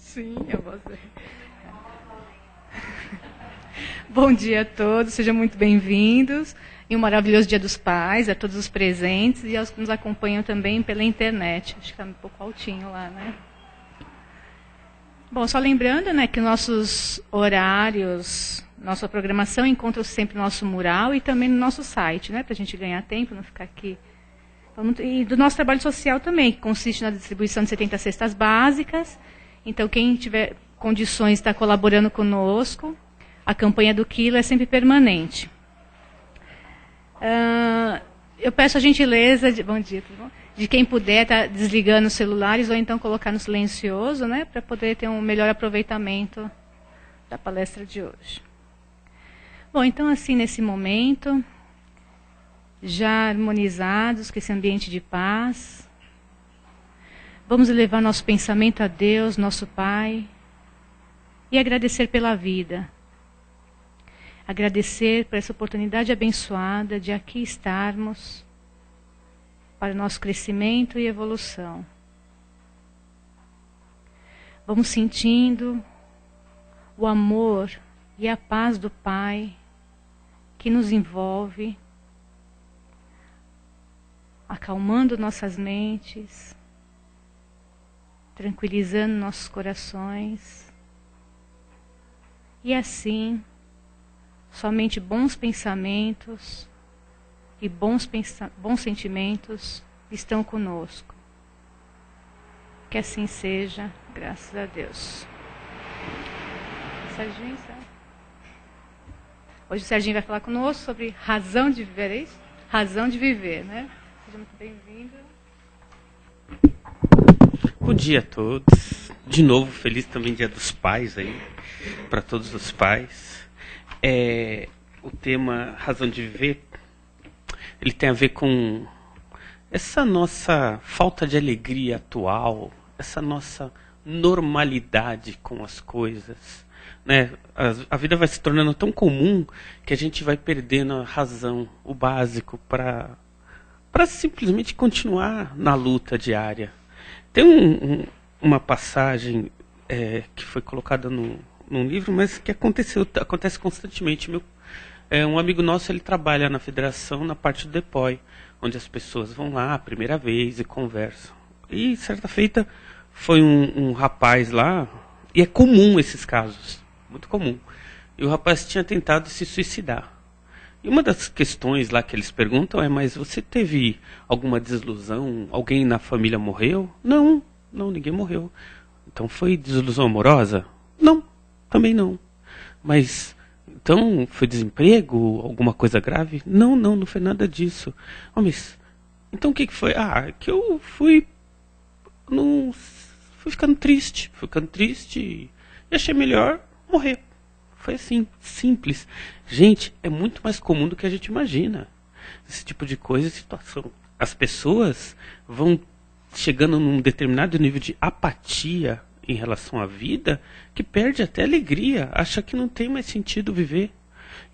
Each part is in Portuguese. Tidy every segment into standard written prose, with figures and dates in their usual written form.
Sim, é você. Bom dia a todos, sejam muito bem-vindos. E um maravilhoso Dia dos Pais, a todos os presentes e aos que nos acompanham também pela internet. Acho que está um pouco altinho lá, né? Bom, só lembrando, né, que nossos horários, nossa programação encontra-se sempre no nosso mural e também no nosso site, né, para a gente ganhar tempo, não ficar aqui. E do nosso trabalho social também, que consiste na distribuição de 70 cestas básicas. Então, quem tiver condições de estar colaborando conosco, a campanha do quilo é sempre permanente. Eu peço a gentileza, bom dia, tudo bom? De quem puder estar desligando os celulares ou então colocar no silencioso, né, para poder ter um melhor aproveitamento da palestra de hoje. Bom, então assim, nesse momento, já harmonizados com esse ambiente de paz, vamos elevar nosso pensamento a Deus, nosso Pai, e agradecer pela vida. Agradecer por essa oportunidade abençoada de aqui estarmos para o nosso crescimento e evolução. Vamos sentindo o amor e a paz do Pai que nos envolve, acalmando nossas mentes, tranquilizando nossos corações. E assim, somente bons pensamentos e bons sentimentos estão conosco. Que assim seja, graças a Deus. Serginho, sabe? Hoje o Serginho vai falar conosco sobre razão de viver, é isso? Razão de viver, né? Seja muito bem-vindo. Bom dia a todos. De novo, feliz também Dia dos Pais aí, para todos os pais. O tema Razão de Viver, ele tem a ver com essa nossa falta de alegria atual, essa nossa normalidade com as coisas, né? A vida vai se tornando tão comum que a gente vai perdendo a razão, o básico, para simplesmente continuar na luta diária. Tem uma passagem que foi colocada num livro, mas que acontece constantemente. Um amigo nosso, ele trabalha na federação, na parte do DEPOI, onde as pessoas vão lá a primeira vez e conversam. E certa feita foi um rapaz lá, e é comum esses casos, muito comum. E o rapaz tinha tentado se suicidar. E uma das questões lá que eles perguntam é: mas você teve alguma desilusão? Alguém na família morreu? Não, ninguém morreu. Então foi desilusão amorosa? Não, também não. Mas então foi desemprego? Alguma coisa grave? Não foi nada disso. Oh, mas então o que foi? Que eu fui ficando triste e achei melhor morrer. Foi assim, simples. Gente, é muito mais comum do que a gente imagina. Esse tipo de coisa e situação. As pessoas vão chegando num determinado nível de apatia em relação à vida, que perde até alegria, acha que não tem mais sentido viver.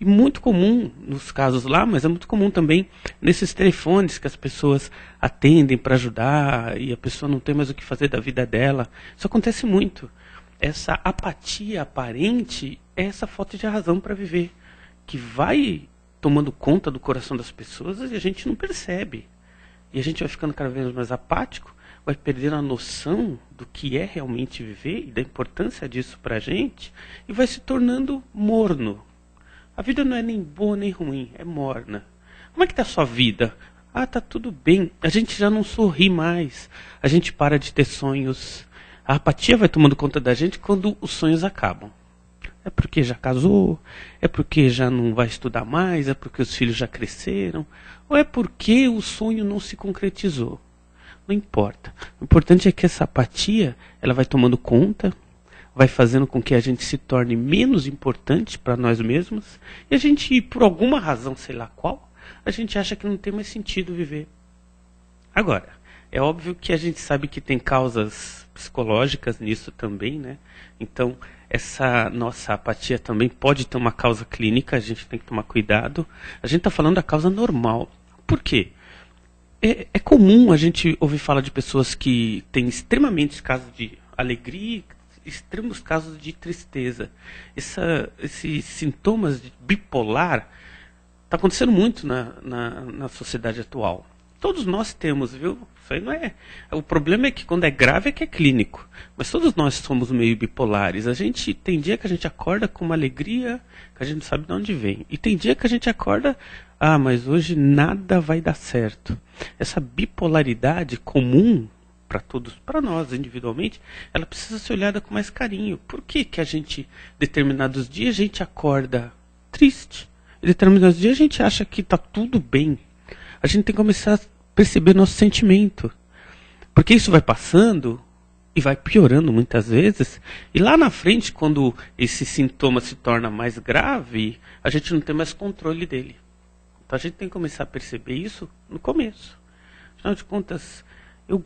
E muito comum nos casos lá, mas é muito comum também nesses telefones que as pessoas atendem para ajudar e a pessoa não tem mais o que fazer da vida dela. Isso acontece muito. Essa apatia aparente é essa falta de razão para viver, que vai tomando conta do coração das pessoas e a gente não percebe. E a gente vai ficando cada vez mais apático, vai perdendo a noção do que é realmente viver e da importância disso para a gente, e vai se tornando morno. A vida não é nem boa nem ruim, é morna. Como é que está a sua vida? Tá tudo bem. A gente já não sorri mais, a gente para de ter sonhos. A apatia vai tomando conta da gente quando os sonhos acabam. É porque já casou, é porque já não vai estudar mais, é porque os filhos já cresceram, ou é porque o sonho não se concretizou. Não importa. O importante é que essa apatia, ela vai tomando conta, vai fazendo com que a gente se torne menos importante para nós mesmos, e a gente, por alguma razão, sei lá qual, a gente acha que não tem mais sentido viver. Agora, é óbvio que a gente sabe que tem causas psicológicas nisso também, né? Então, essa nossa apatia também pode ter uma causa clínica, a gente tem que tomar cuidado. A gente está falando da causa normal. Por quê? É comum a gente ouvir falar de pessoas que têm extremamente casos de alegria extremos casos de tristeza. Esses sintomas de bipolar está acontecendo muito na sociedade atual. Todos nós temos, viu? Isso aí não é. O problema é que quando é grave é que é clínico. Mas todos nós somos meio bipolares. Tem dia que a gente acorda com uma alegria que a gente não sabe de onde vem. E tem dia que a gente acorda, mas hoje nada vai dar certo. Essa bipolaridade comum para todos, para nós individualmente, ela precisa ser olhada com mais carinho. Por que que determinados dias a gente acorda triste? Em determinados dias a gente acha que está tudo bem. A gente tem que começar a perceber nosso sentimento. Porque isso vai passando e vai piorando muitas vezes. E lá na frente, quando esse sintoma se torna mais grave, a gente não tem mais controle dele. Então a gente tem que começar a perceber isso no começo. Afinal de contas, eu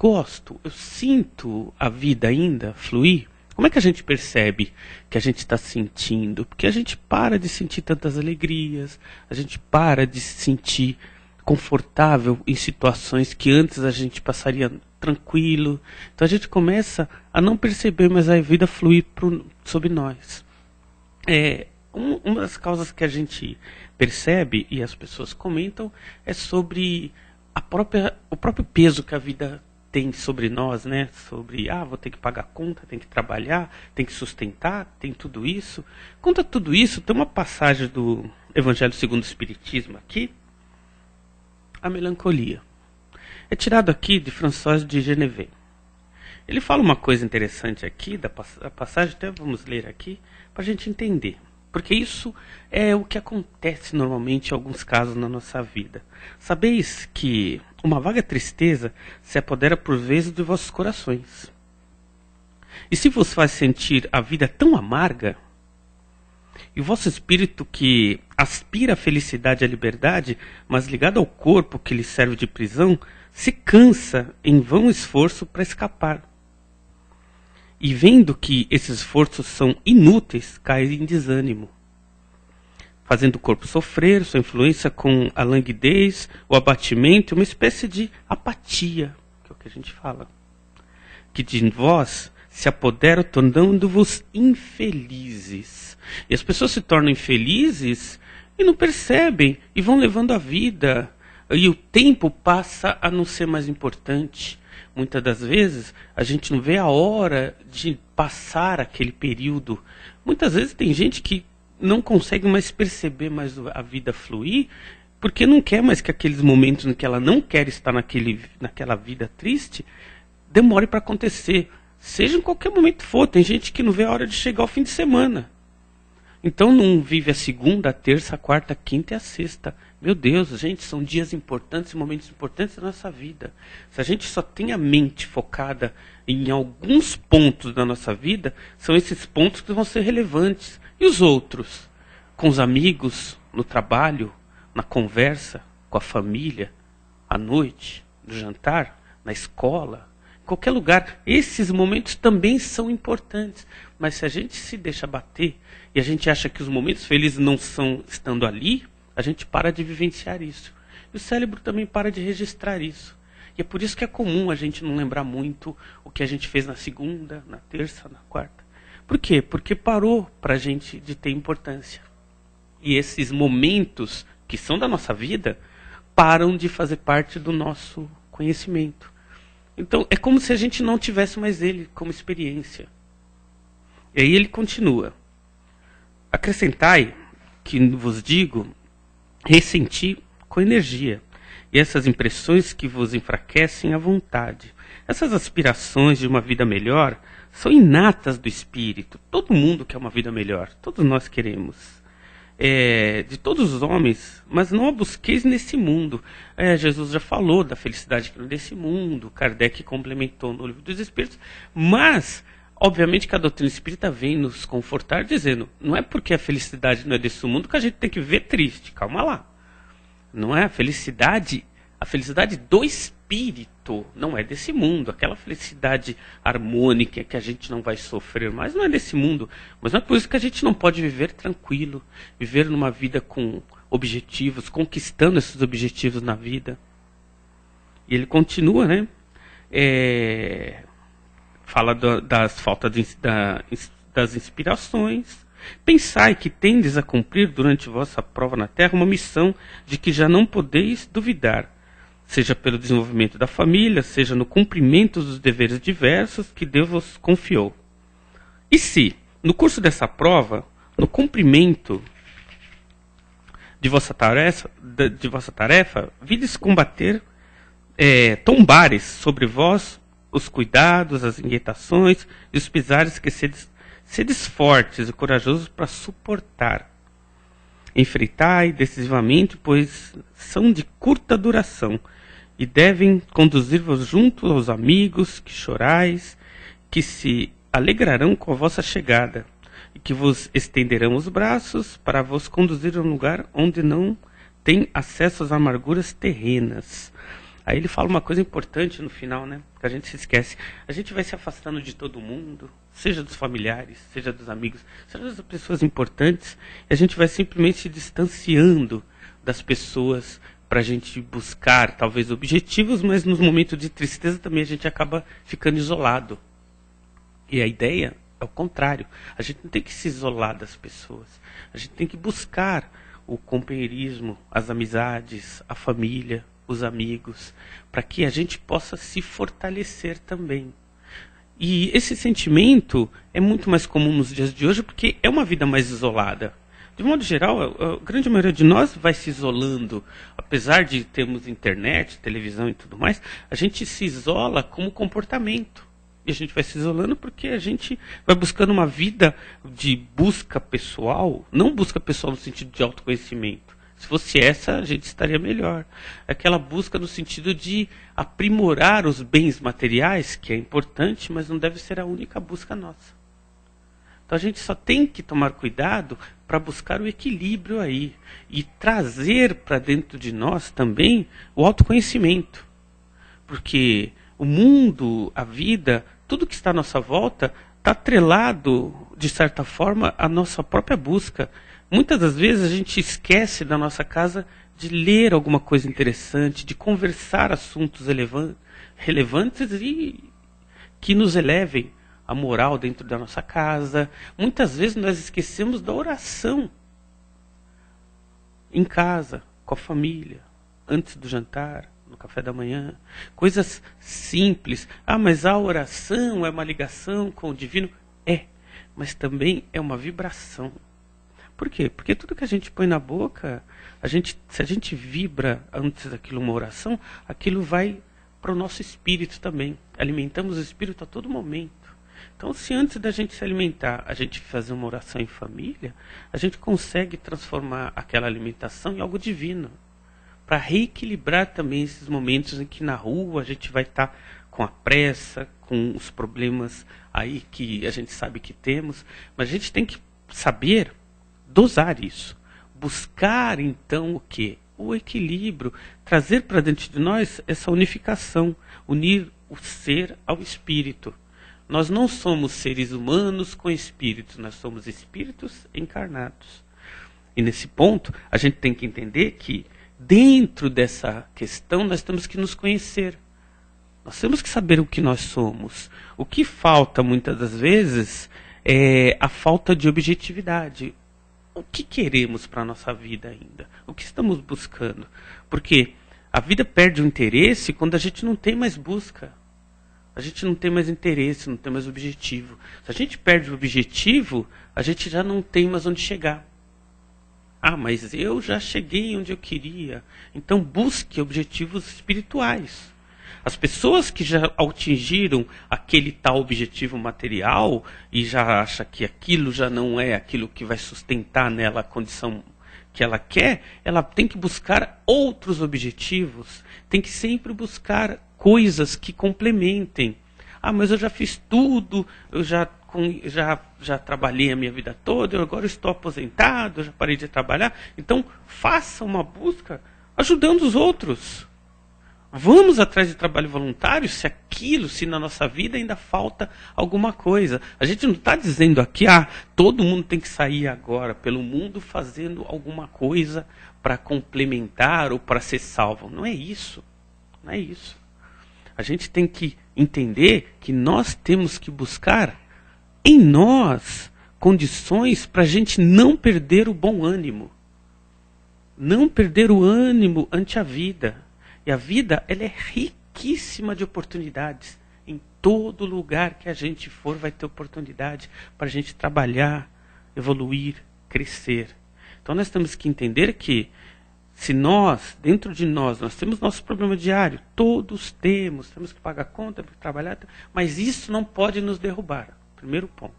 sinto a vida ainda fluir. Como é que a gente percebe que a gente está sentindo? Porque a gente para de sentir tantas alegrias, a gente para de se sentir confortável em situações que antes a gente passaria tranquilo. Então a gente começa a não perceber mais a vida fluir sobre nós. Uma das causas que a gente percebe e as pessoas comentam é sobre o próprio peso que a vida tem sobre nós, né? Sobre, vou ter que pagar conta, tem que trabalhar, tem que sustentar, tem tudo isso. Contra tudo isso, tem uma passagem do Evangelho segundo o Espiritismo aqui, a melancolia. É tirado aqui de François de Geneve. Ele fala uma coisa interessante aqui, da passagem, até vamos ler aqui, para a gente entender. Porque isso é o que acontece normalmente em alguns casos na nossa vida. Sabeis que uma vaga tristeza se apodera por vezes de vossos corações. E se vos faz sentir a vida tão amarga, e o vosso espírito que aspira à felicidade e à liberdade, mas ligado ao corpo que lhe serve de prisão, se cansa em vão esforço para escapar. E vendo que esses esforços são inúteis, cai em desânimo, fazendo o corpo sofrer, sua influência com a languidez, o abatimento, uma espécie de apatia, que é o que a gente fala, que de vós se apodera, tornando-vos infelizes. E as pessoas se tornam infelizes e não percebem, e vão levando a vida, e o tempo passa a não ser mais importante. Muitas das vezes a gente não vê a hora de passar aquele período. Muitas vezes tem gente que não consegue mais perceber mais a vida fluir, porque não quer mais que aqueles momentos em que ela não quer estar naquela vida triste, demore para acontecer. Seja em qualquer momento for. Tem gente que não vê a hora de chegar ao fim de semana. Então não vive a segunda, a terça, a quarta, a quinta e a sexta. Meu Deus, gente, são dias importantes, momentos importantes da nossa vida. Se a gente só tem a mente focada em alguns pontos da nossa vida, são esses pontos que vão ser relevantes. E os outros? Com os amigos, no trabalho, na conversa, com a família, à noite, no jantar, na escola, em qualquer lugar. Esses momentos também são importantes. Mas se a gente se deixa bater e a gente acha que os momentos felizes não são estando ali, a gente para de vivenciar isso. E o cérebro também para de registrar isso. E é por isso que é comum a gente não lembrar muito o que a gente fez na segunda, na terça, na quarta. Por quê? Porque parou para a gente de ter importância. E esses momentos que são da nossa vida param de fazer parte do nosso conhecimento. Então é como se a gente não tivesse mais ele como experiência. E aí ele continua. Acrescentai, que vos digo, ressenti com energia, e essas impressões que vos enfraquecem à vontade. Essas aspirações de uma vida melhor são inatas do espírito. Todo mundo quer uma vida melhor, todos nós queremos. De todos os homens, mas não a busqueis nesse mundo. Jesus já falou da felicidade que não é desse mundo, Kardec complementou no Livro dos Espíritos, mas obviamente que a doutrina espírita vem nos confortar dizendo, não é porque a felicidade não é desse mundo que a gente tem que viver triste, calma lá. Não é a felicidade do espírito não é desse mundo. Aquela felicidade harmônica que a gente não vai sofrer mais não é desse mundo. Mas não é por isso que a gente não pode viver tranquilo, viver numa vida com objetivos, conquistando esses objetivos na vida. E ele continua, né? fala das faltas das inspirações. Pensai que tendes a cumprir durante vossa prova na terra uma missão de que já não podeis duvidar, seja pelo desenvolvimento da família, seja no cumprimento dos deveres diversos que Deus vos confiou. E se, no curso dessa prova, no cumprimento de vossa tarefa, vides combater, tombares sobre vós os cuidados, as inquietações e os pesares que sedes fortes e corajosos para suportar. Enfrentai decisivamente, pois são de curta duração, e devem conduzir-vos junto aos amigos que chorais, que se alegrarão com a vossa chegada, e que vos estenderão os braços para vos conduzir a um lugar onde não tem acesso às amarguras terrenas. Aí ele fala uma coisa importante no final, né? Que a gente se esquece. A gente vai se afastando de todo mundo, seja dos familiares, seja dos amigos, seja das pessoas importantes, e a gente vai simplesmente se distanciando das pessoas para a gente buscar, talvez, objetivos, mas nos momentos de tristeza também a gente acaba ficando isolado. E a ideia é o contrário. A gente não tem que se isolar das pessoas. A gente tem que buscar o companheirismo, as amizades, a família, os amigos, para que a gente possa se fortalecer também. E esse sentimento é muito mais comum nos dias de hoje porque é uma vida mais isolada. De modo geral, a grande maioria de nós vai se isolando. Apesar de termos internet, televisão e tudo mais, a gente se isola como comportamento. E a gente vai se isolando porque a gente vai buscando uma vida de busca pessoal, não busca pessoal no sentido de autoconhecimento. Se fosse essa, a gente estaria melhor. Aquela busca no sentido de aprimorar os bens materiais, que é importante, mas não deve ser a única busca nossa. Então a gente só tem que tomar cuidado para buscar o equilíbrio aí e trazer para dentro de nós também o autoconhecimento. Porque o mundo, a vida, tudo que está à nossa volta está atrelado, de certa forma, à nossa própria busca. Muitas das vezes a gente esquece da nossa casa de ler alguma coisa interessante, de conversar assuntos relevantes e que nos elevem a moral dentro da nossa casa. Muitas vezes nós esquecemos da oração em casa, com a família, antes do jantar, no café da manhã. Coisas simples. Ah, mas a oração é uma ligação com o divino? É, mas também é uma vibração. Por quê? Porque tudo que a gente põe na boca, se a gente vibra antes daquilo uma oração, aquilo vai para o nosso espírito também. Alimentamos o espírito a todo momento. Então, se antes da gente se alimentar, a gente fazer uma oração em família, a gente consegue transformar aquela alimentação em algo divino. Para reequilibrar também esses momentos em que na rua a gente vai estar com a pressa, com os problemas aí que a gente sabe que temos. Mas a gente tem que saber dosar isso. Buscar, então, o quê? O equilíbrio. Trazer para dentro de nós essa unificação. Unir o ser ao espírito. Nós não somos seres humanos com espíritos. Nós somos espíritos encarnados. E nesse ponto, a gente tem que entender que dentro dessa questão nós temos que nos conhecer. Nós temos que saber o que nós somos. O que falta muitas das vezes é a falta de objetividade. O que queremos para a nossa vida ainda? O que estamos buscando? Porque a vida perde o interesse quando a gente não tem mais busca. A gente não tem mais interesse, não tem mais objetivo. Se a gente perde o objetivo, a gente já não tem mais onde chegar. Ah, mas eu já cheguei onde eu queria. Então busque objetivos espirituais. As pessoas que já atingiram aquele tal objetivo material e já acham que aquilo já não é aquilo que vai sustentar nela a condição que ela quer, ela tem que buscar outros objetivos, tem que sempre buscar coisas que complementem. Ah, mas eu já fiz tudo, eu já trabalhei a minha vida toda, eu agora estou aposentado, eu já parei de trabalhar. Então, faça uma busca ajudando os outros. Vamos atrás de trabalho voluntário se na nossa vida ainda falta alguma coisa. A gente não está dizendo aqui, todo mundo tem que sair agora pelo mundo fazendo alguma coisa para complementar ou para ser salvo. Não é isso. Não é isso. A gente tem que entender que nós temos que buscar em nós condições para a gente não perder o bom ânimo. Não perder o ânimo ante a vida. E a vida, ela é riquíssima de oportunidades. Em todo lugar que a gente for vai ter oportunidade para a gente trabalhar, evoluir, crescer. Então nós temos que entender que se nós, dentro de nós temos nosso problema diário, todos temos que pagar conta, temos que trabalhar, mas isso não pode nos derrubar. Primeiro ponto.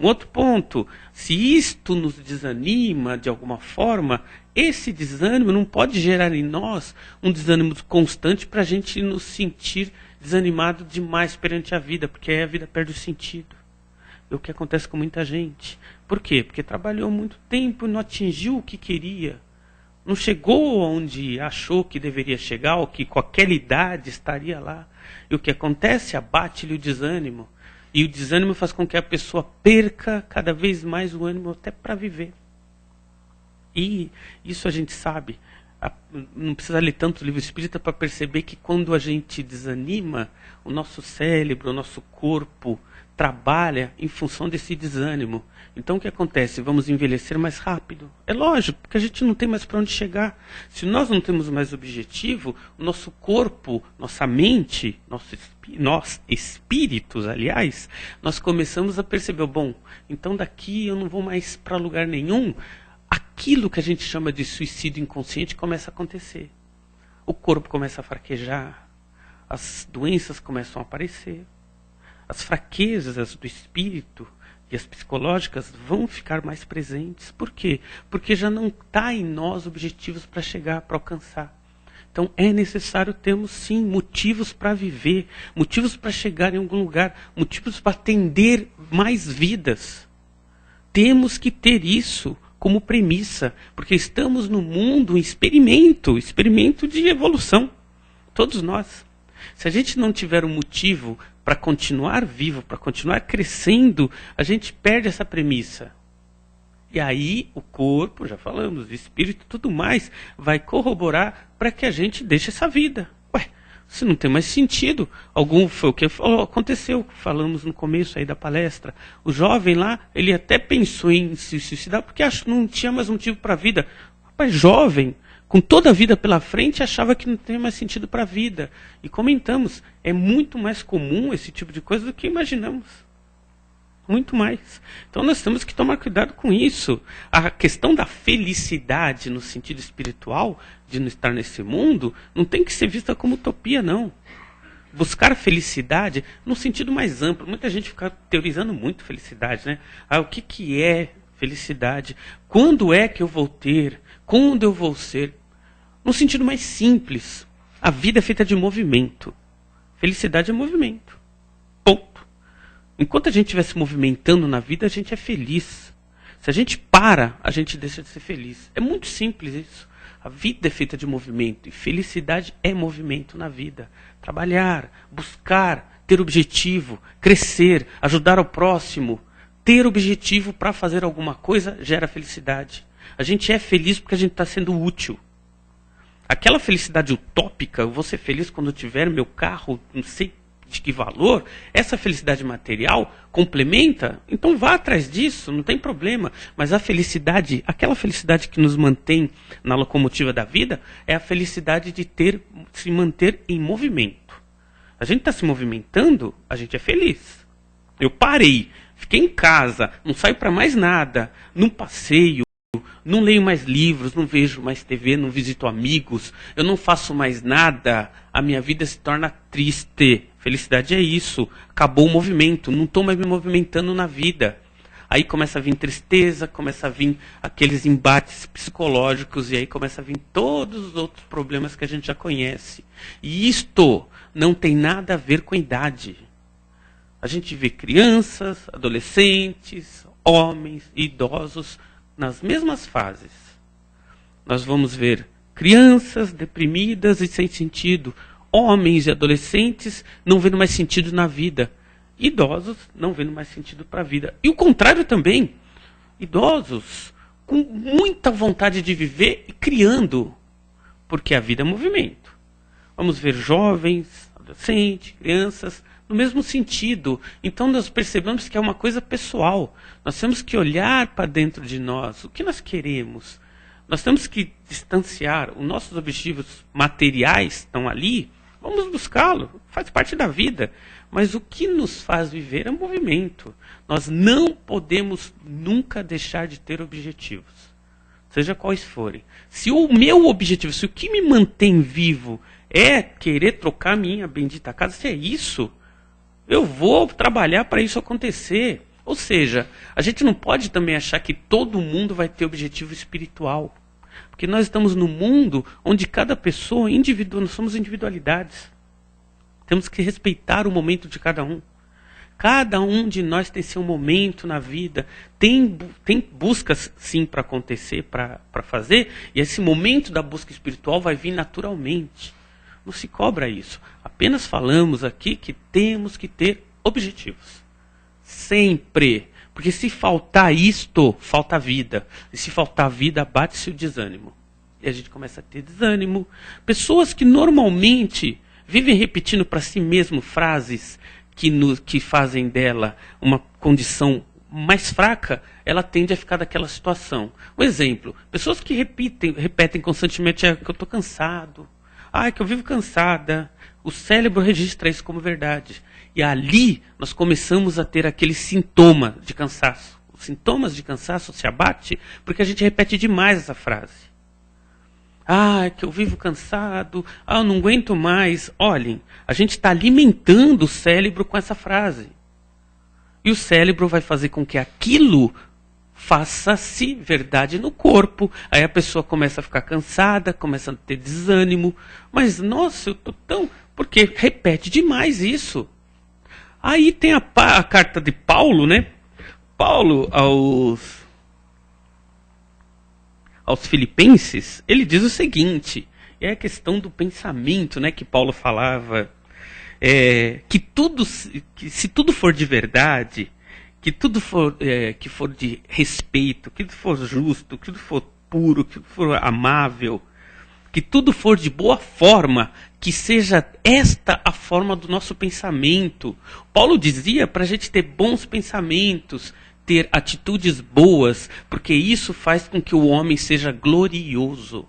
Um outro ponto, se isto nos desanima de alguma forma, esse desânimo não pode gerar em nós um desânimo constante para a gente nos sentir desanimado demais perante a vida, porque aí a vida perde o sentido. É o que acontece com muita gente. Por quê? Porque trabalhou muito tempo e não atingiu o que queria. Não chegou onde achou que deveria chegar, ou que com aquela idade estaria lá. E o que acontece? Abate-lhe o desânimo. E o desânimo faz com que a pessoa perca cada vez mais o ânimo até para viver. E isso a gente sabe. Não precisa ler tanto livro espírita para perceber que quando a gente desanima, o nosso cérebro, o nosso corpo trabalha em função desse desânimo. Então o que acontece? Vamos envelhecer mais rápido. É lógico, porque a gente não tem mais para onde chegar. Se nós não temos mais objetivo, o nosso corpo, nossa mente, nós espíritos, aliás, nós começamos a perceber, bom, então daqui eu não vou mais para lugar nenhum. Aquilo que a gente chama de suicídio inconsciente começa a acontecer. O corpo começa a fraquejar, as doenças começam a aparecer. As fraquezas do espírito e as psicológicas vão ficar mais presentes. Por quê? Porque já não está em nós objetivos para chegar, para alcançar. Então é necessário termos sim motivos para viver, motivos para chegar em algum lugar, motivos para atender mais vidas. Temos que ter isso como premissa, porque estamos no mundo em experimento de evolução. Todos nós. Se a gente não tiver um motivo para continuar vivo, para continuar crescendo, a gente perde essa premissa. E aí o corpo, já falamos, o espírito e tudo mais, vai corroborar para que a gente deixe essa vida. Ué, se não tem mais sentido, foi o que aconteceu, falamos no começo aí da palestra. O jovem lá, ele até pensou em se suicidar porque não tinha mais motivo para a vida. Rapaz, jovem, com toda a vida pela frente, achava que não tem mais sentido para a vida. E comentamos, é muito mais comum esse tipo de coisa do que imaginamos. Muito mais. Então nós temos que tomar cuidado com isso. A questão da felicidade no sentido espiritual, de não estar nesse mundo, não tem que ser vista como utopia, não. Buscar felicidade no sentido mais amplo. Muita gente fica teorizando muito felicidade, né? O que é felicidade? Quando é que eu vou ter? Quando eu vou ser? No sentido mais simples, a vida é feita de movimento. Felicidade é movimento. Ponto. Enquanto a gente estiver se movimentando na vida, a gente é feliz. Se a gente para, a gente deixa de ser feliz. É muito simples isso. A vida é feita de movimento e felicidade é movimento na vida. Trabalhar, buscar, ter objetivo, crescer, ajudar ao próximo. Ter objetivo para fazer alguma coisa gera felicidade. A gente é feliz porque a gente está sendo útil. Aquela felicidade utópica, eu vou ser feliz quando eu tiver meu carro, não sei de que valor, essa felicidade material complementa, então vá atrás disso, não tem problema. Mas a felicidade, aquela felicidade que nos mantém na locomotiva da vida, é a felicidade de se manter em movimento. A gente está se movimentando, a gente é feliz. Eu parei, fiquei em casa, não saio para mais nada, não passeio, não leio mais livros, não vejo mais TV, não visito amigos, eu não faço mais nada, a minha vida se torna triste. Felicidade é isso, acabou o movimento, não estou mais me movimentando na vida. Aí começa a vir tristeza, começa a vir aqueles embates psicológicos, e aí começa a vir todos os outros problemas que a gente já conhece. E isto não tem nada a ver com a idade. A gente vê crianças, adolescentes, homens e idosos nas mesmas fases. Nós vamos ver crianças deprimidas e sem sentido, homens e adolescentes não vendo mais sentido na vida, idosos não vendo mais sentido para a vida. E o contrário também, idosos com muita vontade de viver e criando, porque a vida é movimento. Vamos ver jovens, adolescente, crianças, no mesmo sentido. Então nós percebemos que é uma coisa pessoal. Nós temos que olhar para dentro de nós. O que nós queremos? Nós temos que distanciar. Os nossos objetivos materiais estão ali. Vamos buscá-lo. Faz parte da vida. Mas o que nos faz viver é movimento. Nós não podemos nunca deixar de ter objetivos. Seja quais forem. Se o meu objetivo, se o que me mantém vivo é querer trocar minha bendita casa, se é isso, eu vou trabalhar para isso acontecer. Ou seja, a gente não pode também achar que todo mundo vai ter objetivo espiritual. Porque nós estamos num mundo onde cada pessoa, nós somos individualidades. Temos que respeitar o momento de cada um. Cada um de nós tem seu momento na vida. Tem buscas, sim, para acontecer, para fazer. E esse momento da busca espiritual vai vir naturalmente. Não se cobra isso. Apenas falamos aqui que temos que ter objetivos. Sempre. Porque se faltar isto, falta vida. E se faltar vida, bate-se o desânimo. E a gente começa a ter desânimo. Pessoas que normalmente vivem repetindo para si mesmo frases que fazem dela uma condição mais fraca, ela tende a ficar daquela situação. Um exemplo, pessoas que repetem constantemente que eu estou cansado, que eu vivo cansada. O cérebro registra isso como verdade. E ali nós começamos a ter aquele sintoma de cansaço. Os sintomas de cansaço se abatem porque a gente repete demais essa frase. É que eu vivo cansado, eu não aguento mais. Olhem, a gente está alimentando o cérebro com essa frase. E o cérebro vai fazer com que aquilo faça-se verdade no corpo. Aí a pessoa começa a ficar cansada, começa a ter desânimo. Mas, nossa, eu estou tão... Porque repete demais isso. Aí tem a carta de Paulo, né? Paulo aos Filipenses, ele diz o seguinte, é a questão do pensamento, né, que Paulo falava, que se tudo for de verdade, que tudo for, que for de respeito, que tudo for justo, que tudo for puro, que tudo for amável, que tudo for de boa forma, que seja esta a forma do nosso pensamento. Paulo dizia para a gente ter bons pensamentos, ter atitudes boas, porque isso faz com que o homem seja glorioso.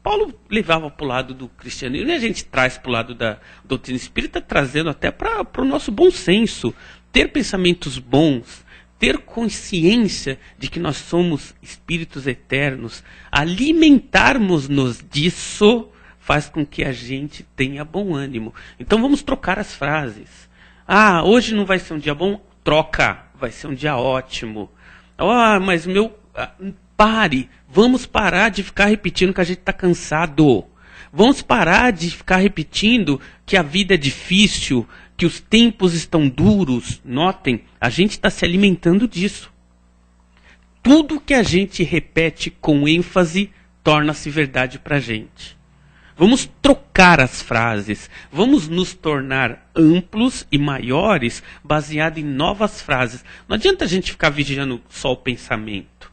Paulo levava para o lado do cristianismo, e a gente traz para o lado da doutrina espírita, trazendo até para o nosso bom senso. Ter pensamentos bons, ter consciência de que nós somos espíritos eternos, alimentarmos-nos disso, faz com que a gente tenha bom ânimo. Então vamos trocar as frases. Hoje não vai ser um dia bom? Troca. Vai ser um dia ótimo. Mas pare. Vamos parar de ficar repetindo que a gente está cansado. Vamos parar de ficar repetindo que a vida é difícil, que os tempos estão duros. Notem, a gente está se alimentando disso. Tudo que a gente repete com ênfase torna-se verdade para a gente. Vamos trocar as frases, vamos nos tornar amplos e maiores baseado em novas frases. Não adianta a gente ficar vigiando só o pensamento.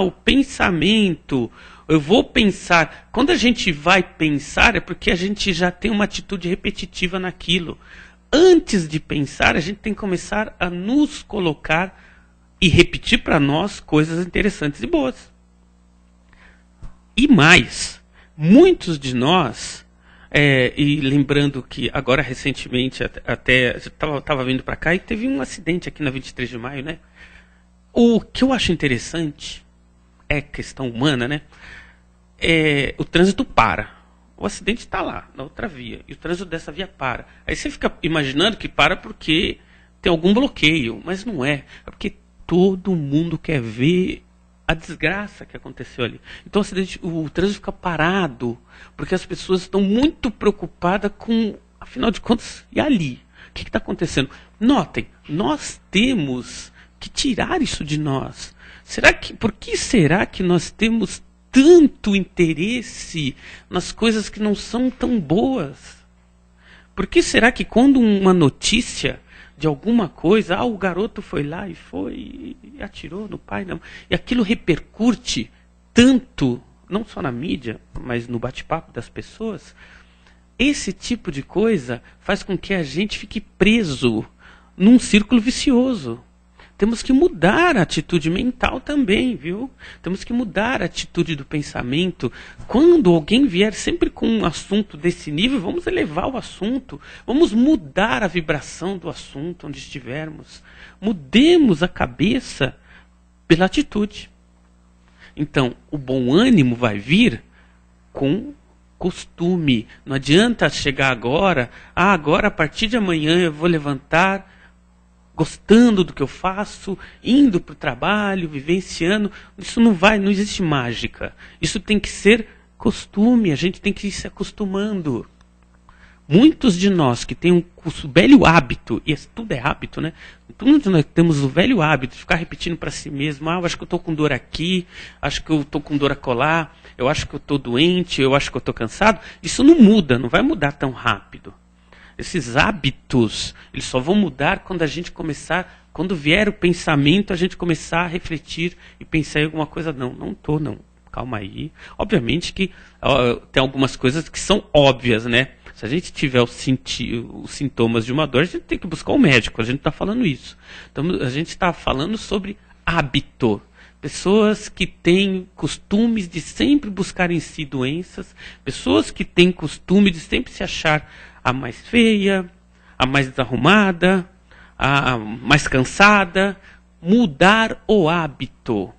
O pensamento, eu vou pensar. Quando a gente vai pensar é porque a gente já tem uma atitude repetitiva naquilo. Antes de pensar, a gente tem que começar a nos colocar e repetir para nós coisas interessantes e boas. E mais... Muitos de nós, e lembrando que agora recentemente, até estava vindo para cá e teve um acidente aqui na 23 de maio, né? O que eu acho interessante, é questão humana, né? O trânsito para. O acidente está lá, na outra via, e o trânsito dessa via para. Aí você fica imaginando que para porque tem algum bloqueio, mas não é. É porque todo mundo quer ver a desgraça que aconteceu ali. Então o trânsito fica parado, porque as pessoas estão muito preocupadas com, afinal de contas, e ali? O que está acontecendo? Notem, nós temos que tirar isso de nós. Por que será que nós temos tanto interesse nas coisas que não são tão boas? Por que será que quando uma notícia de alguma coisa, o garoto foi lá e atirou no pai, não, e aquilo repercute tanto, não só na mídia, mas no bate-papo das pessoas, esse tipo de coisa faz com que a gente fique preso num círculo vicioso. Temos que mudar a atitude mental também, viu? Temos que mudar a atitude do pensamento. Quando alguém vier sempre com um assunto desse nível, vamos elevar o assunto. Vamos mudar a vibração do assunto onde estivermos. Mudemos a cabeça pela atitude. Então, o bom ânimo vai vir com costume. Não adianta chegar agora, agora a partir de amanhã eu vou levantar gostando do que eu faço, indo para o trabalho, vivenciando. Isso não existe mágica. Isso tem que ser costume, a gente tem que ir se acostumando. Muitos de nós que têm um velho hábito, e tudo é hábito, né? Todos nós temos o velho hábito de ficar repetindo para si mesmo, eu acho que eu estou com dor aqui, acho que eu estou com dor acolá, eu acho que eu estou doente, eu acho que eu estou cansado. Isso não muda, não vai mudar tão rápido. Esses hábitos, eles só vão mudar quando a gente começar, quando vier o pensamento, a gente começar a refletir e pensar em alguma coisa. Não estou, não. Calma aí. Obviamente que tem algumas coisas que são óbvias, né? Se a gente tiver os sintomas de uma dor, a gente tem que buscar um médico. A gente não está falando isso. Então, a gente está falando sobre hábito. Pessoas que têm costumes de sempre buscar em si doenças. Pessoas que têm costume de sempre se achar a mais feia, a mais desarrumada, a mais cansada. Mudar o hábito.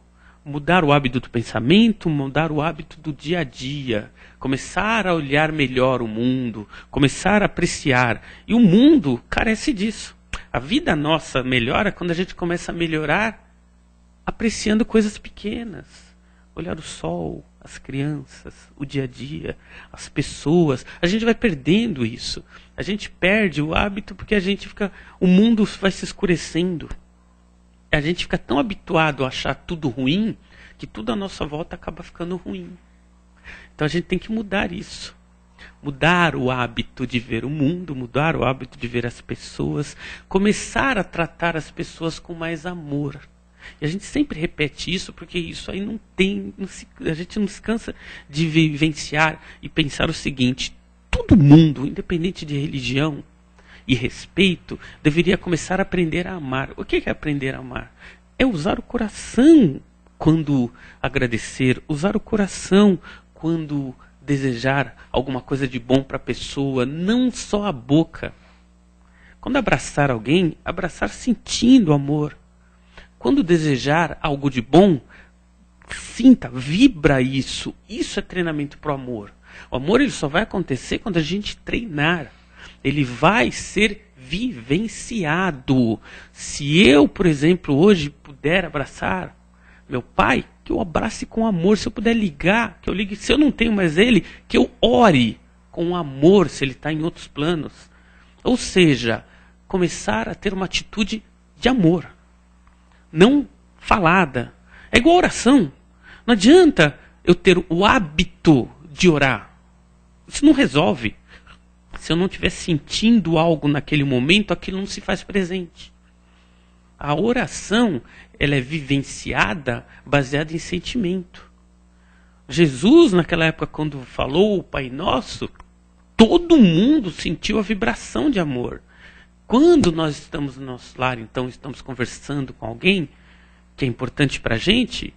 Mudar o hábito do pensamento, mudar o hábito do dia a dia. Começar a olhar melhor o mundo, começar a apreciar. E o mundo carece disso. A vida nossa melhora quando a gente começa a melhorar apreciando coisas pequenas. Olhar o sol, as crianças, o dia a dia, as pessoas. A gente vai perdendo isso. A gente perde o hábito porque o mundo vai se escurecendo. A gente fica tão habituado a achar tudo ruim que tudo à nossa volta acaba ficando ruim. Então a gente tem que mudar isso. Mudar o hábito de ver o mundo, mudar o hábito de ver as pessoas, começar a tratar as pessoas com mais amor. E a gente sempre repete isso porque isso aí a gente não se cansa de vivenciar e pensar o seguinte: todo mundo, independente de religião e respeito, deveria começar a aprender a amar. O que é aprender a amar? É usar o coração quando agradecer, usar o coração quando desejar alguma coisa de bom para a pessoa, não só a boca. Quando abraçar alguém, abraçar sentindo amor. Quando desejar algo de bom, sinta, vibra isso. Isso é treinamento para o amor. O amor ele só vai acontecer quando a gente treinar. Ele vai ser vivenciado. Se eu, por exemplo, hoje puder abraçar meu pai, que eu abrace com amor. Se eu puder ligar, que eu ligue. Se eu não tenho mais ele, que eu ore com amor, se ele está em outros planos. Ou seja, começar a ter uma atitude de amor. Não falada. É igual a oração. Não adianta eu ter o hábito de orar. Isso não resolve. Se eu não estiver sentindo algo naquele momento, aquilo não se faz presente. A oração, ela é vivenciada baseada em sentimento. Jesus, naquela época, quando falou o Pai Nosso, todo mundo sentiu a vibração de amor. Quando nós estamos no nosso lar, então, estamos conversando com alguém que é importante para a gente,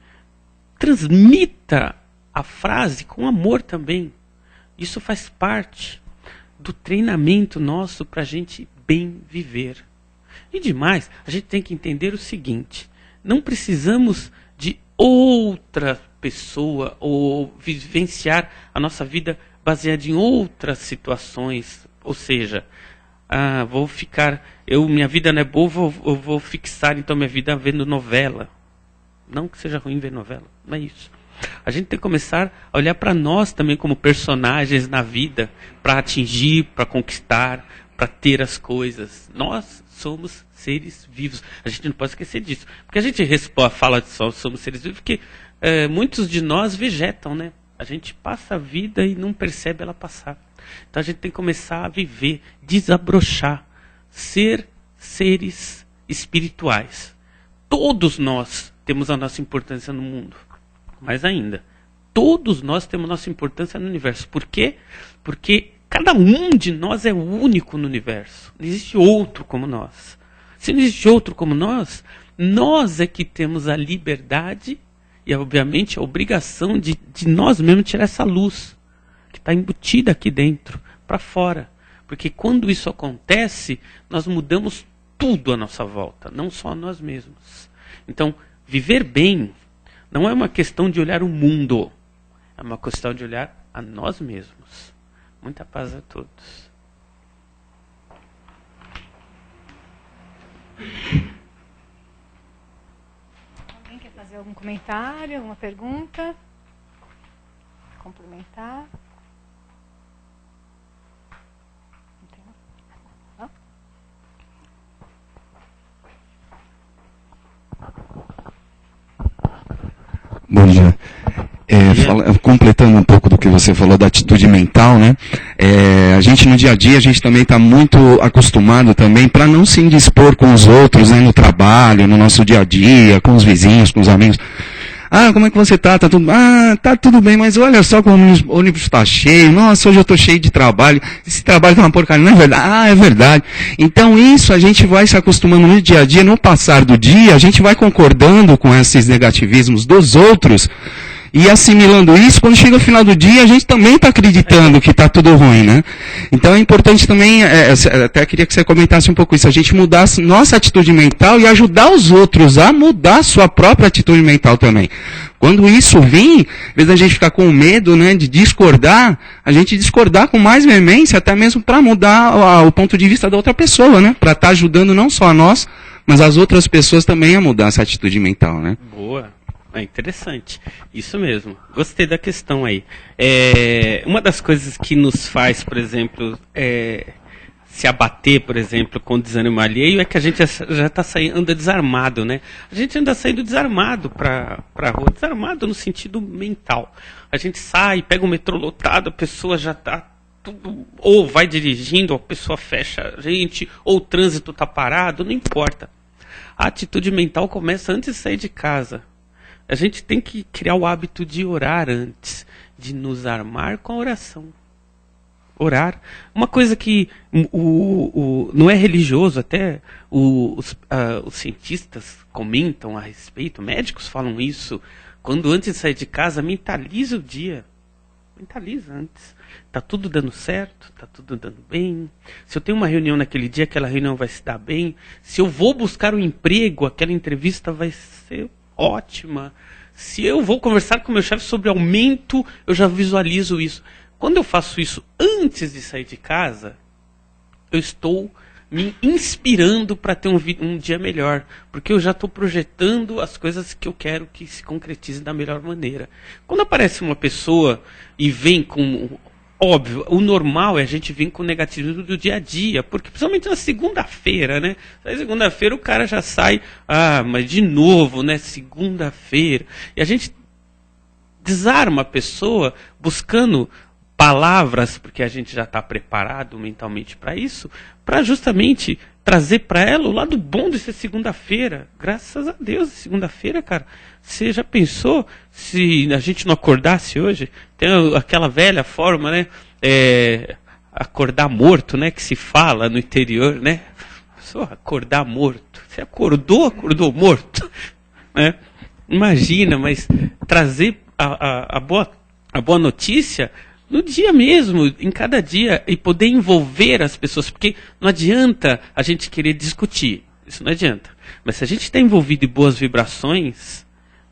transmita a frase com amor também. Isso faz parte do treinamento nosso para a gente bem viver. E demais, a gente tem que entender o seguinte: não precisamos de outra pessoa ou vivenciar a nossa vida baseada em outras situações. Ou seja, minha vida não é boa, eu vou fixar então minha vida vendo novela. Não que seja ruim ver novela, não é isso. A gente tem que começar a olhar para nós também como personagens na vida, para atingir, para conquistar, para ter as coisas. Nós somos seres vivos. A gente não pode esquecer disso. Porque a gente fala de somos seres vivos porque muitos de nós vegetam, né? A gente passa a vida e não percebe ela passar. Então a gente tem que começar a viver, desabrochar, ser seres espirituais. Todos nós temos a nossa importância no mundo. Mais ainda, todos nós temos nossa importância no universo. Por quê? Porque Cada um de nós é único no universo. Não existe outro como nós. Se não existe outro como nós é que temos a liberdade e, obviamente, a obrigação de nós mesmos tirar essa luz que está embutida aqui dentro, para fora. Porque quando isso acontece, nós mudamos tudo à nossa volta, não só nós mesmos. Então, viver bem não é uma questão de olhar o mundo, é uma questão de olhar a nós mesmos. Muita paz a todos. Alguém quer fazer algum comentário, alguma pergunta? Complementar? Bom dia. Completando um pouco do que você falou da atitude mental, né? A gente no dia a dia, a gente também está muito acostumado também para não se indispor com os outros, né? No trabalho, no nosso dia a dia, com os vizinhos, com os amigos. Ah, como é que você tá? Tá tudo, tá tudo bem, mas olha só como o ônibus está cheio. Nossa, hoje eu estou cheio de trabalho. Esse trabalho tá uma porcaria, não é verdade? É verdade. Então isso a gente vai se acostumando no dia a dia, no passar do dia, a gente vai concordando com esses negativismos dos outros e assimilando isso, quando chega o final do dia, a gente também está acreditando que está tudo ruim, né? Então é importante também, até queria que você comentasse um pouco isso, a gente mudar a nossa atitude mental e ajudar os outros a mudar a sua própria atitude mental também. Quando isso vem, às vezes a gente ficar com medo, né, de discordar, a gente discordar com mais veemência, até mesmo para mudar o ponto de vista da outra pessoa, né? Para estar ajudando não só a nós, mas as outras pessoas também a mudar essa atitude mental, né? Boa. É interessante. Isso mesmo. Gostei da questão aí. Uma das coisas que nos faz, por exemplo, se abater, por exemplo, com o desânimo alheio é que a gente já está anda desarmado, né? A gente anda saindo desarmado para a rua. Desarmado no sentido mental. A gente sai, pega o metrô lotado, a pessoa já está tudo, ou vai dirigindo, ou a pessoa fecha a gente, ou o trânsito está parado, não importa. A atitude mental começa antes de sair de casa. A gente tem que criar o hábito de orar antes, de nos armar com a oração. Orar. Uma coisa que não é religioso, até os cientistas comentam a respeito, médicos falam isso, quando antes de sair de casa, mentaliza o dia. Mentaliza antes. Está tudo dando certo, está tudo dando bem. Se eu tenho uma reunião naquele dia, aquela reunião vai se dar bem. Se eu vou buscar um emprego, aquela entrevista vai ser ótima. Se eu vou conversar com meu chefe sobre aumento, eu já visualizo isso. Quando eu faço isso antes de sair de casa, eu estou me inspirando para ter um dia melhor. Porque eu já estou projetando as coisas que eu quero que se concretizem da melhor maneira. Quando aparece uma pessoa e vem com... Óbvio, o normal é a gente vir com o negativismo do dia a dia, porque principalmente na segunda-feira, né? Na segunda-feira o cara já sai, mas de novo, né? Segunda-feira. E a gente desarma a pessoa buscando palavras, porque a gente já está preparado mentalmente para isso, para justamente trazer para ela o lado bom de ser segunda-feira. Graças a Deus, segunda-feira, cara. Você já pensou se a gente não acordasse hoje? Tem aquela velha forma, né? Acordar morto, né? Que se fala no interior, né? Só acordar morto. Você acordou morto. Né? Imagina, mas trazer a boa notícia no dia mesmo, em cada dia, e poder envolver as pessoas, porque não adianta a gente querer discutir, isso não adianta. Mas se a gente está envolvido em boas vibrações,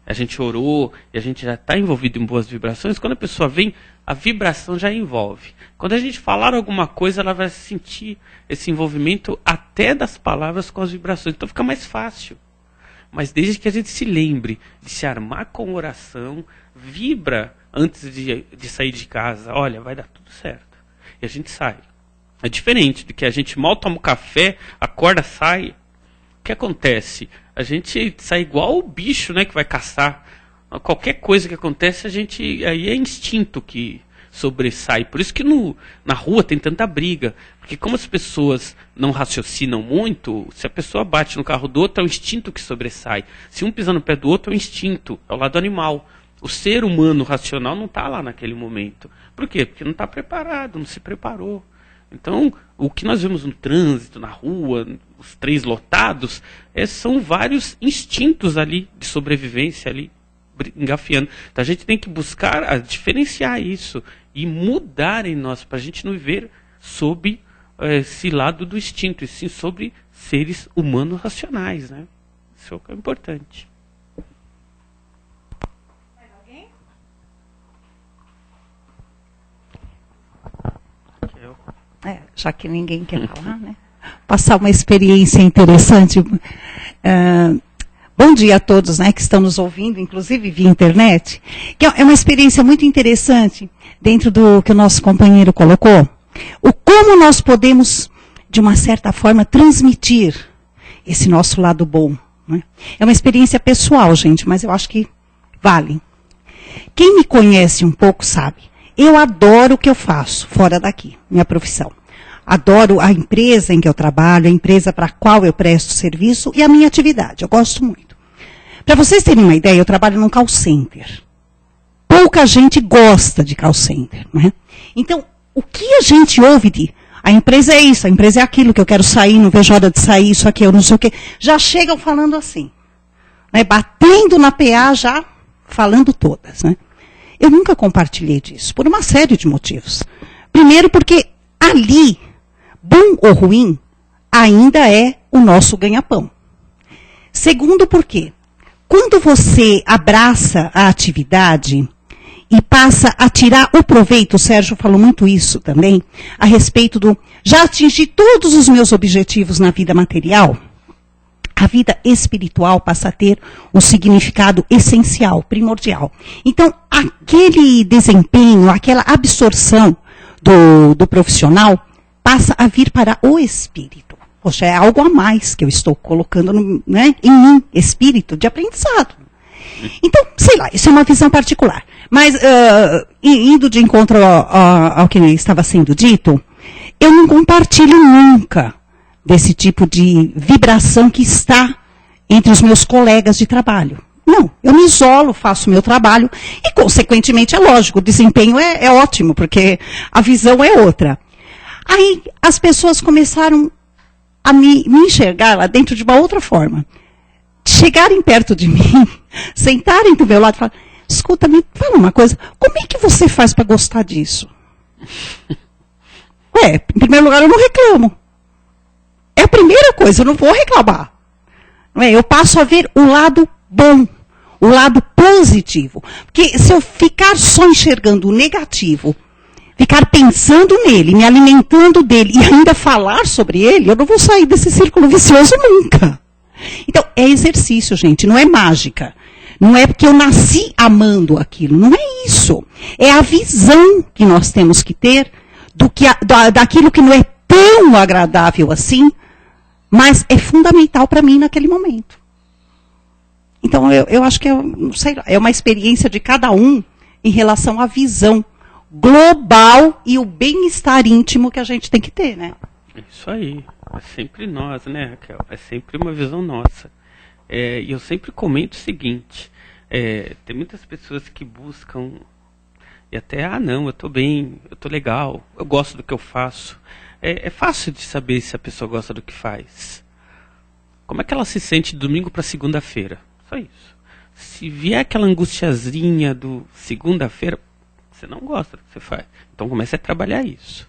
a gente orou e a gente já está envolvido em boas vibrações, quando a pessoa vem, a vibração já envolve. Quando a gente falar alguma coisa, ela vai sentir esse envolvimento até das palavras com as vibrações, então fica mais fácil. Mas desde que a gente se lembre de se armar com oração, vibra antes de sair de casa, olha, vai dar tudo certo. E a gente sai. É diferente do que a gente mal toma um café, acorda, sai. O que acontece? A gente sai igual o bicho, né, que vai caçar. Qualquer coisa que acontece, aí é instinto que sobressai. Por isso que na rua tem tanta briga. Porque como as pessoas não raciocinam muito, se a pessoa bate no carro do outro, é o instinto que sobressai. Se um pisa no pé do outro, é o instinto, é o lado animal. O ser humano racional não está lá naquele momento. Por quê? Porque não está preparado, não se preparou. Então, o que nós vemos no trânsito, na rua, os trens lotados, são vários instintos ali de sobrevivência ali engafiando. Então a gente tem que buscar diferenciar isso e mudar em nós, para a gente não viver sob esse lado do instinto, e sim sobre seres humanos racionais, né? Isso é importante. Mais alguém? Já que ninguém quer falar, né? Passar uma experiência interessante. Bom dia a todos, né, que estão nos ouvindo, inclusive via internet. Que é uma experiência muito interessante dentro do que o nosso companheiro colocou. O como nós podemos, de uma certa forma, transmitir esse nosso lado bom. Né? É uma experiência pessoal, gente, mas eu acho que vale. Quem me conhece um pouco sabe. Eu adoro o que eu faço fora daqui, minha profissão. Adoro a empresa em que eu trabalho, a empresa para a qual eu presto serviço e a minha atividade. Eu gosto muito. Para vocês terem uma ideia, eu trabalho num call center. Pouca gente gosta de call center. Né? Então, o que a gente ouve de a empresa é isso, a empresa é aquilo, que eu quero sair, não vejo hora de sair, isso aqui, eu não sei o quê. Já chegam falando assim. Né? Batendo na PA, já falando todas. Né? Eu nunca compartilhei disso, por uma série de motivos. Primeiro, porque ali, bom ou ruim, ainda é o nosso ganha-pão. Segundo, porque quando você abraça a atividade e passa a tirar o proveito, o Sérgio falou muito isso também, a respeito do, já atingi todos os meus objetivos na vida material, a vida espiritual passa a ter um significado essencial, primordial. Então, aquele desempenho, aquela absorção do profissional passa a vir para o espírito. Poxa, é algo a mais que eu estou colocando né, em mim, espírito de aprendizado. Então, sei lá, isso é uma visão particular. Mas, indo de encontro ao que estava sendo dito, eu não compartilho nunca desse tipo de vibração que está entre os meus colegas de trabalho. Não, eu me isolo, faço o meu trabalho e, consequentemente, é lógico, o desempenho é ótimo, porque a visão é outra. Aí as pessoas começaram a me enxergar lá dentro de uma outra forma. Chegarem perto de mim, sentarem do meu lado e falar, escuta, me fala uma coisa, como é que você faz para gostar disso? Em primeiro lugar, eu não reclamo. É a primeira coisa, eu não vou reclamar. Eu passo a ver o lado bom, o lado positivo. Porque se eu ficar só enxergando o negativo, ficar pensando nele, me alimentando dele e ainda falar sobre ele, eu não vou sair desse círculo vicioso nunca. Então, é exercício, gente, não é mágica. Não é porque eu nasci amando aquilo, não é isso. É a visão que nós temos que ter daquilo que não é tão agradável assim, mas é fundamental para mim naquele momento. Então, eu acho que é uma experiência de cada um em relação à visão global e o bem-estar íntimo que a gente tem que ter, né? Isso aí. É sempre nós, né, Raquel? É sempre uma visão nossa. E eu sempre comento o seguinte. Tem muitas pessoas que buscam e até, não, eu estou bem, eu estou legal, eu gosto do que eu faço. É fácil de saber se a pessoa gosta do que faz. Como é que ela se sente de domingo para segunda-feira? Só isso. Se vier aquela angustiazinha do segunda-feira, você não gosta do que você faz. Então comece a trabalhar isso.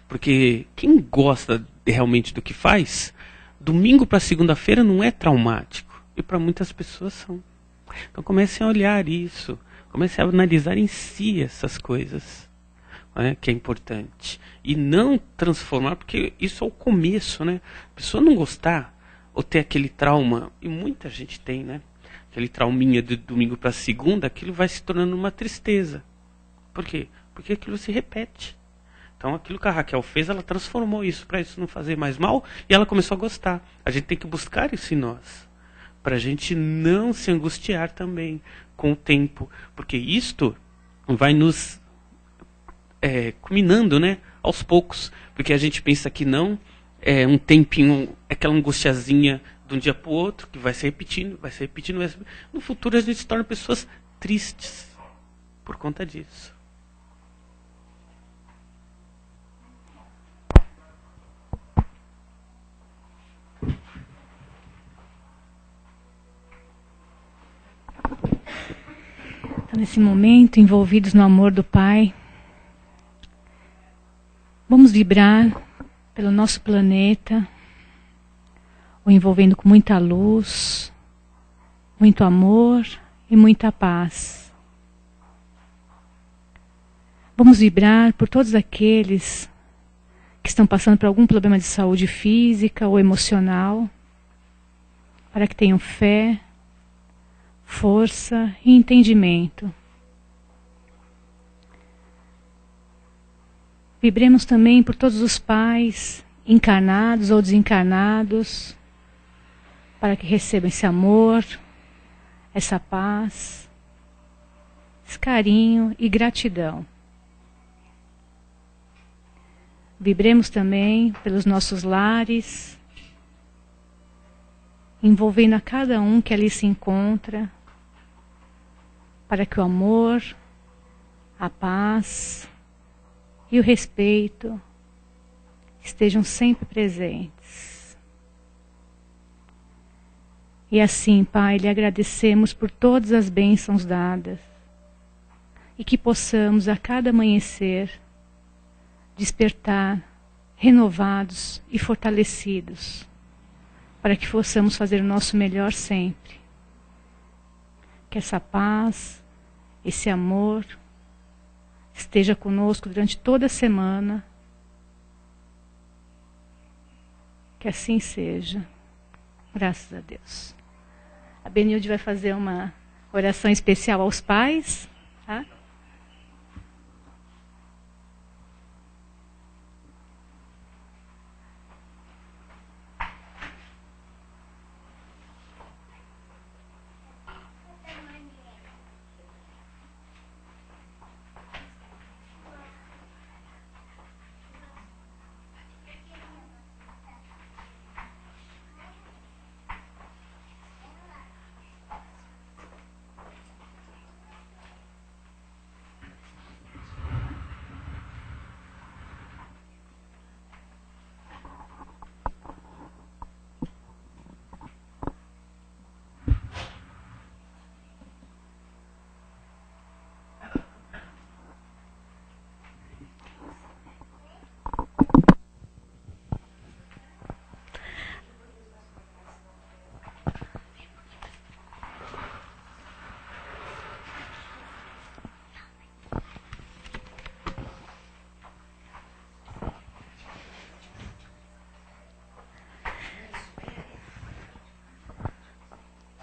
Porque quem gosta realmente do que faz, domingo para segunda-feira não é traumático. E para muitas pessoas são. Então comecem a olhar isso. Comecem a analisar em si essas coisas. Que é importante. E não transformar, porque isso é o começo, né? A pessoa não gostar, ou ter aquele trauma, e muita gente tem, né? Aquele trauminha de domingo para segunda, aquilo vai se tornando uma tristeza. Por quê? Porque aquilo se repete. Então aquilo que a Raquel fez, ela transformou isso para isso não fazer mais mal, e ela começou a gostar. A gente tem que buscar isso em nós, para a gente não se angustiar também com o tempo, porque isto vai nos culminando, né, aos poucos, porque a gente pensa que não é um tempinho, aquela angustiazinha de um dia para o outro, que vai se repetindo, vai se repetindo. No futuro a gente se torna pessoas tristes, por conta disso. Então, nesse momento, envolvidos no amor do Pai, vamos vibrar pelo nosso planeta, o envolvendo com muita luz, muito amor e muita paz. Vamos vibrar por todos aqueles que estão passando por algum problema de saúde física ou emocional, para que tenham fé, força e entendimento. Vibremos também por todos os pais, encarnados ou desencarnados, para que recebam esse amor, essa paz, esse carinho e gratidão. Vibremos também pelos nossos lares, envolvendo a cada um que ali se encontra, para que o amor, a paz e o respeito estejam sempre presentes. E assim, Pai, lhe agradecemos por todas as bênçãos dadas e que possamos a cada amanhecer despertar renovados e fortalecidos para que possamos fazer o nosso melhor sempre. Que essa paz, esse amor esteja conosco durante toda a semana. Que assim seja. Graças a Deus. A Benilde vai fazer uma oração especial aos pais, tá?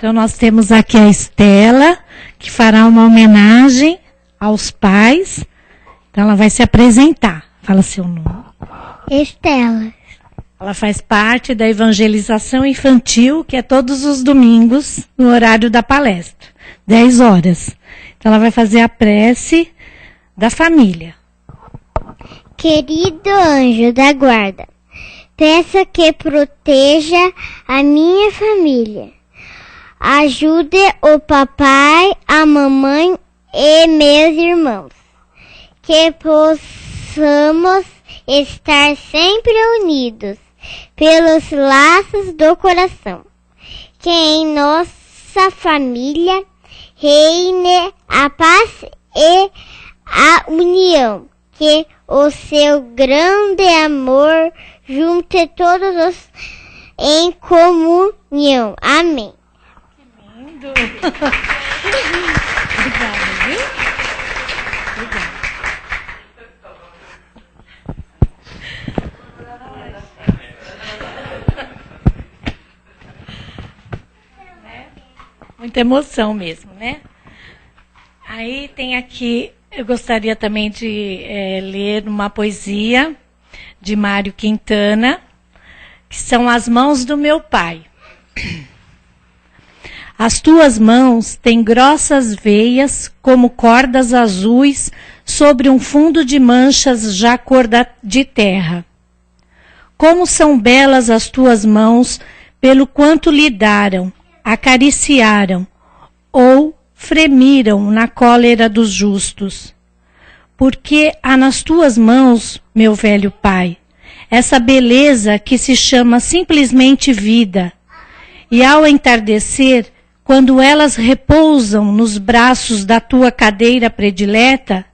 Então nós temos aqui a Estela, que fará uma homenagem aos pais. Então ela vai se apresentar. Fala seu nome. Estela. Ela faz parte da evangelização infantil, que é todos os domingos, no horário da palestra, 10 horas. Então ela vai fazer a prece da família. Querido anjo da guarda, peço que proteja a minha família. Ajude o papai, a mamãe e meus irmãos. Que possamos estar sempre unidos pelos laços do coração. Que em nossa família reine a paz e a união. Que o seu grande amor junte todos os em comunhão. Amém. Obrigada, viu? Obrigada. Muita emoção mesmo, né? Aí tem aqui, eu gostaria também de ler uma poesia de Mário Quintana, que são As Mãos do Meu Pai. As tuas mãos têm grossas veias, como cordas azuis, sobre um fundo de manchas já cor de terra. Como são belas as tuas mãos, pelo quanto lidaram, acariciaram, ou fremiram na cólera dos justos. Porque há nas tuas mãos, meu velho pai, essa beleza que se chama simplesmente vida. E ao entardecer, quando elas repousam nos braços da tua cadeira predileta,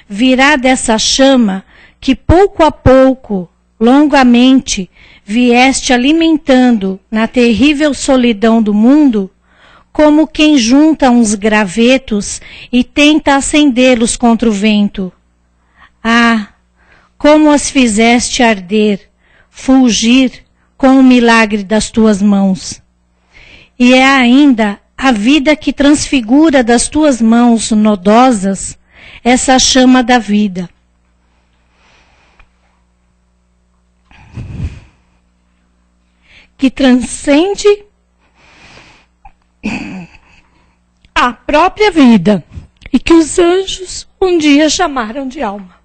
virá dessa chama que pouco a pouco, longamente, vieste alimentando na terrível solidão do mundo, como quem junta uns gravetos e tenta acendê-los contra o vento. Ah, como as fizeste arder, fulgir com o milagre das tuas mãos. E é ainda a vida que transfigura das tuas mãos nodosas essa chama da vida. Que transcende a própria vida e que os anjos um dia chamaram de alma.